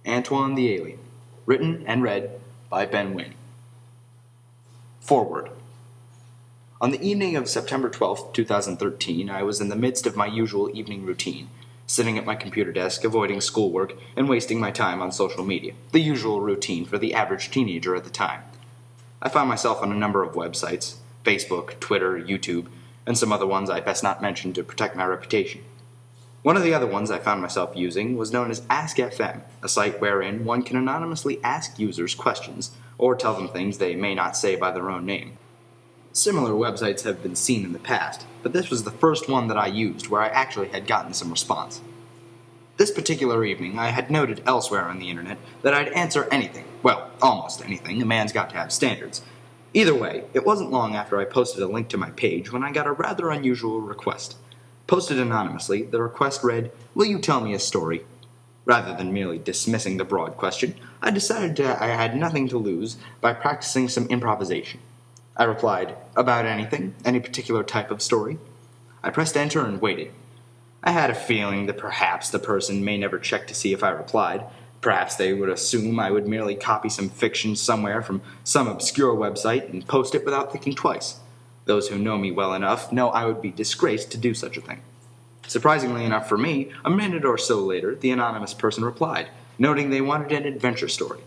Antwon the Alien. Written and read by Ben Wynn. Forward. On the evening of September 12th, 2013, I was in the midst of my usual evening routine, sitting at my computer desk, avoiding schoolwork, and wasting my time on social media, the usual routine for the average teenager at the time. I found myself on a number of websites, Facebook, Twitter, YouTube, and some other ones I best not mention to protect my reputation. One of the other ones I found myself using was known as Ask.fm, a site wherein one can anonymously ask users questions or tell them things they may not say by their own name. Similar websites have been seen in the past, but this was the first one that I used where I actually had gotten some response. This particular evening, I had noted elsewhere on the internet that I'd answer anything, well, almost anything. A man's got to have standards. Either way, it wasn't long after I posted a link to my page when I got a rather unusual request. Posted anonymously, the request read, "Will you tell me a story?" Rather than merely dismissing the broad question, I decided I had nothing to lose by practicing some improvisation. I replied, "About anything? Any particular type of story?" I pressed enter and waited. I had a feeling that perhaps the person may never check to see if I replied. Perhaps they would assume I would merely copy some fiction somewhere from some obscure website and post it without thinking twice. Those who know me well enough know I would be disgraced to do such a thing. Surprisingly enough for me, a minute or so later, the anonymous person replied, noting they wanted an adventure story.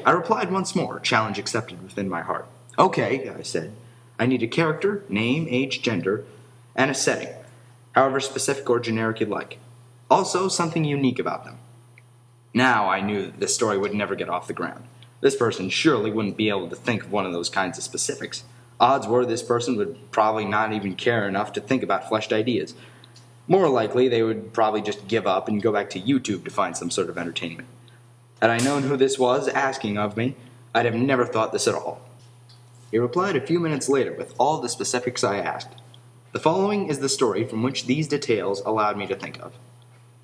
I replied once more, challenge accepted within my heart. "Okay," I said. "I need a character, name, age, gender, and a setting, however specific or generic you'd like. Also, something unique about them." Now I knew that this story would never get off the ground. This person surely wouldn't be able to think of one of those kinds of specifics. Odds were this person would probably not even care enough to think about fleshed ideas. More likely, they would probably just give up and go back to YouTube to find some sort of entertainment. Had I known who this was asking of me, I'd have never thought this at all. He replied a few minutes later with all the specifics I asked. The following is the story from which these details allowed me to think of.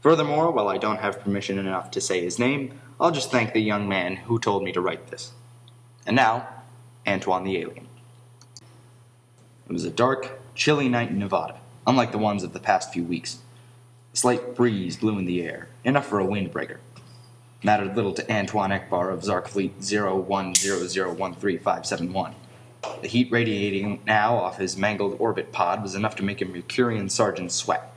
Furthermore, while I don't have permission enough to say his name, I'll just thank the young man who told me to write this. And now, Antwon the Alien. It was a dark, chilly night in Nevada, unlike the ones of the past few weeks. A slight breeze blew in the air, enough for a windbreaker. Mattered little to Antwon Eckbar of Zark Fleet 0100135571. The heat radiating now off his mangled orbit pod was enough to make a Mercurian sergeant sweat.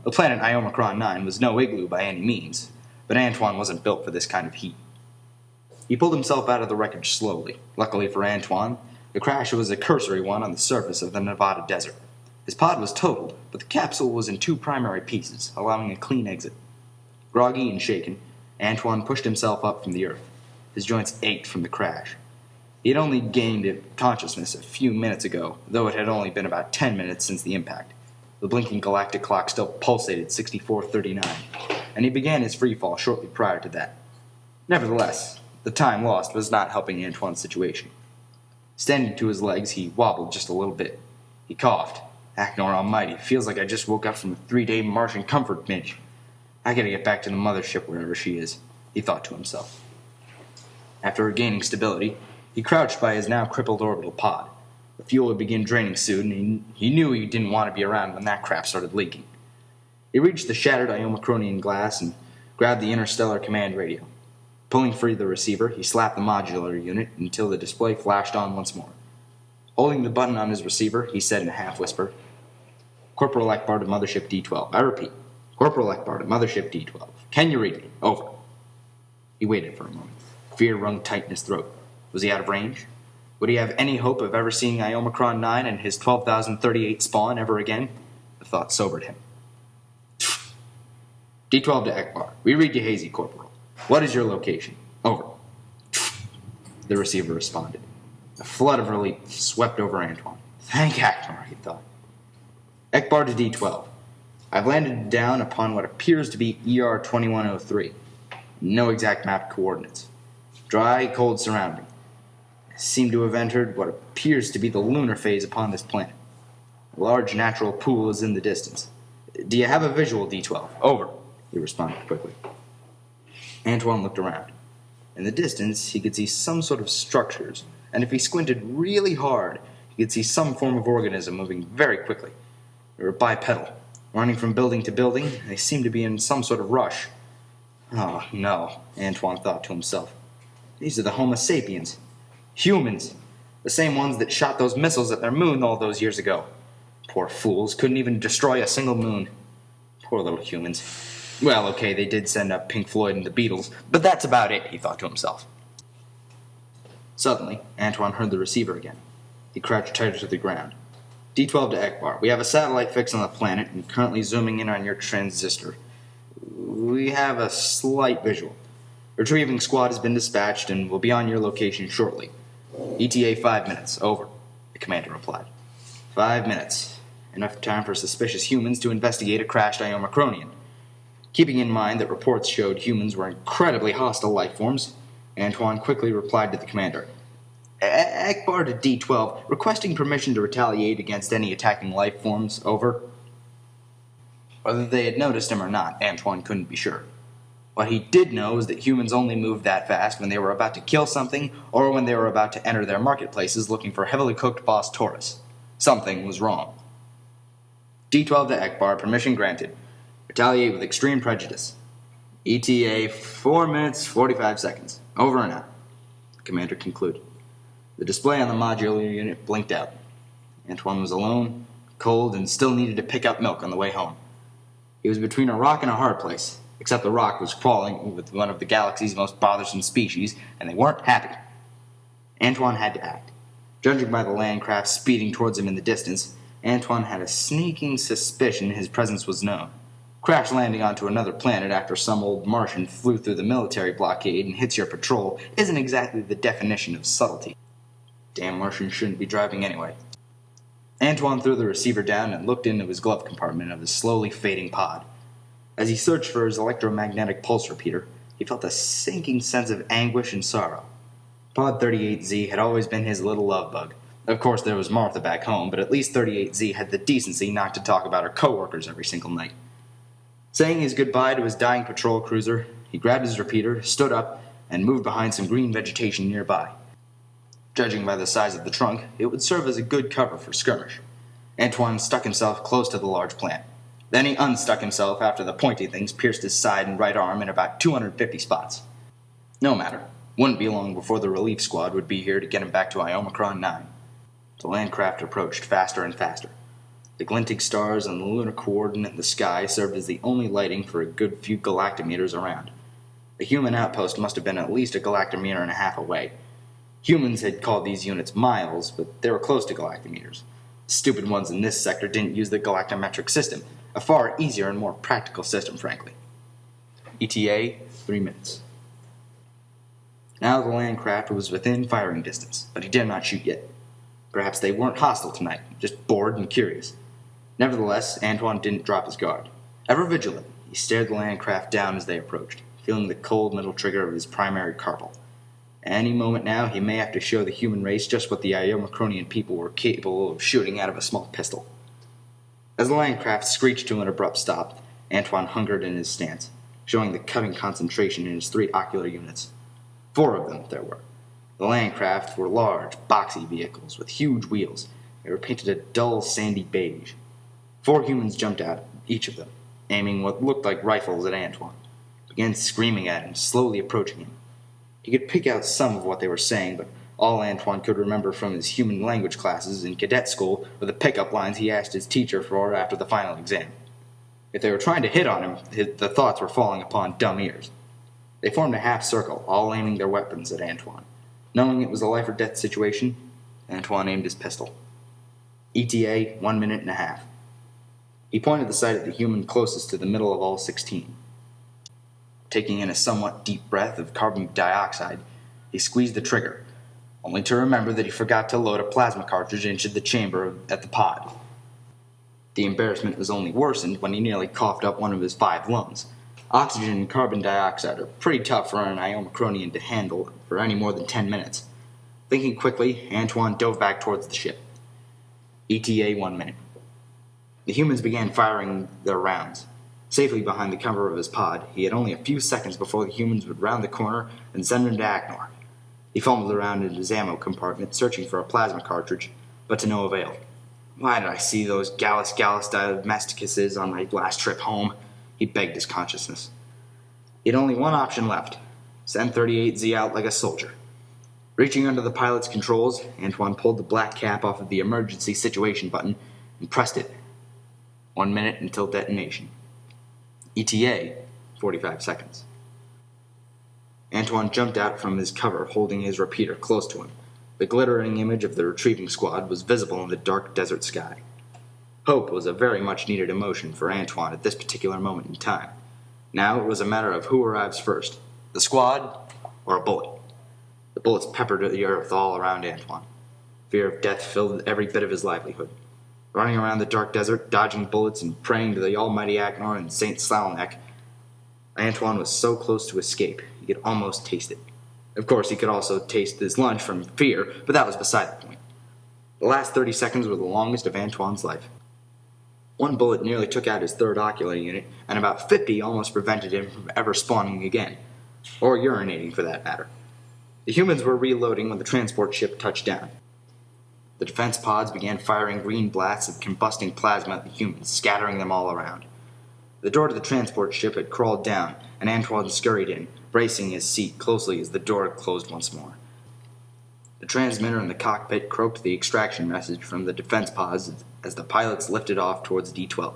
The planet Iomicron 9 was no igloo by any means, but Antwon wasn't built for this kind of heat. He pulled himself out of the wreckage slowly. Luckily for Antwon, the crash was a cursory one on the surface of the Nevada desert. His pod was totaled, but the capsule was in two primary pieces, allowing a clean exit. Groggy and shaken, Antwon pushed himself up from the earth. His joints ached from the crash. He had only gained consciousness a few minutes ago, though it had only been about 10 minutes since the impact. The blinking galactic clock still pulsated 6439, and he began his freefall shortly prior to that. Nevertheless, the time lost was not helping Antwon's situation. Standing to his legs, he wobbled just a little bit. He coughed. "Aknor Almighty, feels like I just woke up from a 3-day Martian comfort binge. I gotta get back to the mothership wherever she is," he thought to himself. After regaining stability, he crouched by his now crippled orbital pod. The fuel would begin draining soon, and he knew he didn't want to be around when that crap started leaking. He reached the shattered Iomicronian glass and grabbed the interstellar command radio. Pulling free the receiver, he slapped the modular unit until the display flashed on once more. Holding the button on his receiver, he said in a half-whisper, "Corporal Eckbar to Mothership D12. I repeat, Corporal Eckbar to Mothership D12. Can you read me? Over." He waited for a moment. Fear wrung tight in his throat. Was he out of range? Would he have any hope of ever seeing Iomicron 9 and his 12,038 spawn ever again? The thought sobered him. "D12 to Eckbar. We read you hazy, Corporal. What is your location? Over." The receiver responded. A flood of relief swept over Antwon. Thank Akbar, he thought. "Eckbar to D12. I've landed down upon what appears to be ER 2103. No exact map coordinates. Dry, cold surrounding. I seem to have entered what appears to be the lunar phase upon this planet. A large natural pool is in the distance. Do you have a visual, D12? Over," he responded quickly. Antwon looked around. In the distance, he could see some sort of structures, and if he squinted really hard, he could see some form of organism moving very quickly. They were bipedal, running from building to building. They seemed to be in some sort of rush. Oh, no, Antwon thought to himself. These are the Homo sapiens. Humans. The same ones that shot those missiles at their moon all those years ago. Poor fools, couldn't even destroy a single moon. Poor little humans. Well, okay, they did send up Pink Floyd and the Beatles, but that's about it, he thought to himself. Suddenly, Antwon heard the receiver again. He crouched tighter to the ground. D12 to Eckbar. We have a satellite fixed on the planet and currently zooming in on your transistor. We have a slight visual. Retrieving squad has been dispatched and will be on your location shortly. ETA 5 minutes. Over, the commander replied. 5 minutes. Enough time for suspicious humans to investigate a crashed Iomicronian. Keeping in mind that reports showed humans were incredibly hostile life forms, Antwon quickly replied to the commander. Eckbar to D12, requesting permission to retaliate against any attacking life forms. Over. Whether they had noticed him or not, Antwon couldn't be sure. What he did know was that humans only moved that fast when they were about to kill something or when they were about to enter their marketplaces looking for heavily cooked boss Taurus. Something was wrong. D12 to Eckbar, permission granted. Retaliate with extreme prejudice. ETA 4 minutes, 45 seconds. Over and out. The commander concluded. The display on the modular unit blinked out. Antwon was alone, cold, and still needed to pick up milk on the way home. He was between a rock and a hard place, except the rock was crawling with one of the galaxy's most bothersome species, and they weren't happy. Antwon had to act. Judging by the land craft speeding towards him in the distance, Antwon had a sneaking suspicion his presence was known. Crash landing onto another planet after some old Martian flew through the military blockade and hits your patrol isn't exactly the definition of subtlety. Damn Martians shouldn't be driving anyway. Antwon threw the receiver down and looked into his glove compartment of his slowly fading pod. As he searched for his electromagnetic pulse repeater, he felt a sinking sense of anguish and sorrow. Pod 38Z had always been his little love bug. Of course, there was Martha back home, but at least 38Z had the decency not to talk about her coworkers every single night. Saying his goodbye to his dying patrol cruiser, he grabbed his repeater, stood up, and moved behind some green vegetation nearby. Judging by the size of the trunk, it would serve as a good cover for skirmish. Antwon stuck himself close to the large plant. Then he unstuck himself after the pointy things pierced his side and right arm in about 250 spots. No matter. Wouldn't be long before the relief squad would be here to get him back to Iomicron 9. The landcraft approached faster and faster. The glinting stars and the lunar coordinate in the sky served as the only lighting for a good few galactometers around. The human outpost must have been at least a galactometer and a half away. Humans had called these units miles, but they were close to galactometers. The stupid ones in this sector didn't use the galactometric system, a far easier and more practical system, frankly. ETA, 3 minutes. Now the landcraft was within firing distance, but he dared not shoot yet. Perhaps they weren't hostile tonight, just bored and curious. Nevertheless, Antwon didn't drop his guard. Ever vigilant, he stared the landcraft down as they approached, feeling the cold metal trigger of his primary carpal. Any moment now, he may have to show the human race just what the Iomicronian people were capable of shooting out of a small pistol. As the landcraft screeched to an abrupt stop, Antwon hungered in his stance, showing the cutting concentration in his 3 ocular units. 4 of them there were. The landcraft were large, boxy vehicles with huge wheels. They were painted a dull, sandy beige. 4 humans jumped out, each of them, aiming what looked like rifles at Antwon, began screaming at him, slowly approaching him. He could pick out some of what they were saying, but all Antwon could remember from his human language classes in cadet school were the pickup lines he asked his teacher for after the final exam. If they were trying to hit on him, the thoughts were falling upon dumb ears. They formed a half circle, all aiming their weapons at Antwon. Knowing it was a life-or-death situation, Antwon aimed his pistol. ETA, 1 minute and a half. He pointed the sight at the human closest to the middle of all 16. Taking in a somewhat deep breath of carbon dioxide, he squeezed the trigger, only to remember that he forgot to load a plasma cartridge into the chamber at the pod. The embarrassment was only worsened when he nearly coughed up one of his 5 lungs. Oxygen and carbon dioxide are pretty tough for an Iomicronian to handle for any more than 10 minutes. Thinking quickly, Antwon dove back towards the ship. ETA 1 minute. The humans began firing their rounds. Safely behind the cover of his pod, he had only a few seconds before the humans would round the corner and send him to Acnor. He fumbled around in his ammo compartment, searching for a plasma cartridge, but to no avail. Why did I see those Gallus domesticuses on my last trip home? He begged his consciousness. He had only one option left: send 38Z out like a soldier. Reaching under the pilot's controls, Antwon pulled the black cap off of the emergency situation button and pressed it. 1 minute until detonation. ETA, 45 seconds. Antwon jumped out from his cover, holding his repeater close to him. The glittering image of the retrieving squad was visible in the dark desert sky. Hope was a very much needed emotion for Antwon at this particular moment in time. Now it was a matter of who arrives first, the squad or a bullet. The bullets peppered the earth all around Antwon. Fear of death filled every bit of his livelihood. Running around the dark desert, dodging bullets and praying to the almighty Aknor and St. Slalnek, Antwon was so close to escape, he could almost taste it. Of course, he could also taste his lunch from fear, but that was beside the point. The last 30 seconds were the longest of Antwon's life. One bullet nearly took out his third ocular unit, and about 50 almost prevented him from ever spawning again, or urinating for that matter. The humans were reloading when the transport ship touched down. The defense pods began firing green blasts of combusting plasma at the humans, scattering them all around. The door to the transport ship had crawled down, and Antwon scurried in, bracing his seat closely as the door closed once more. The transmitter in the cockpit croaked the extraction message from the defense pods as the pilots lifted off towards D-12.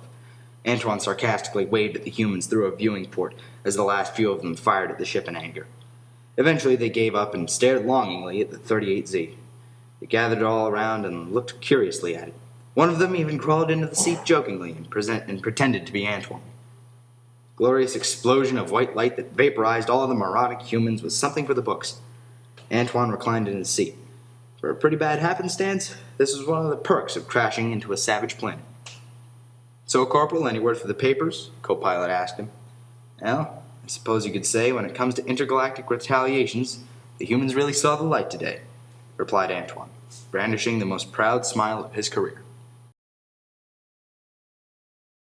Antwon sarcastically waved at the humans through a viewing port as the last few of them fired at the ship in anger. Eventually they gave up and stared longingly at the 38Z. They gathered all around and looked curiously at it. One of them even crawled into the seat jokingly and pretended to be Antwon. Glorious explosion of white light that vaporized all the moronic humans was something for the books. Antwon reclined in his seat. For a pretty bad happenstance, this was one of the perks of crashing into a savage planet. "So, Corporal, any word for the papers?" co-pilot asked him. "Well, I suppose you could say when it comes to intergalactic retaliations, the humans really saw the light today," replied Antwon, brandishing the most proud smile of his career.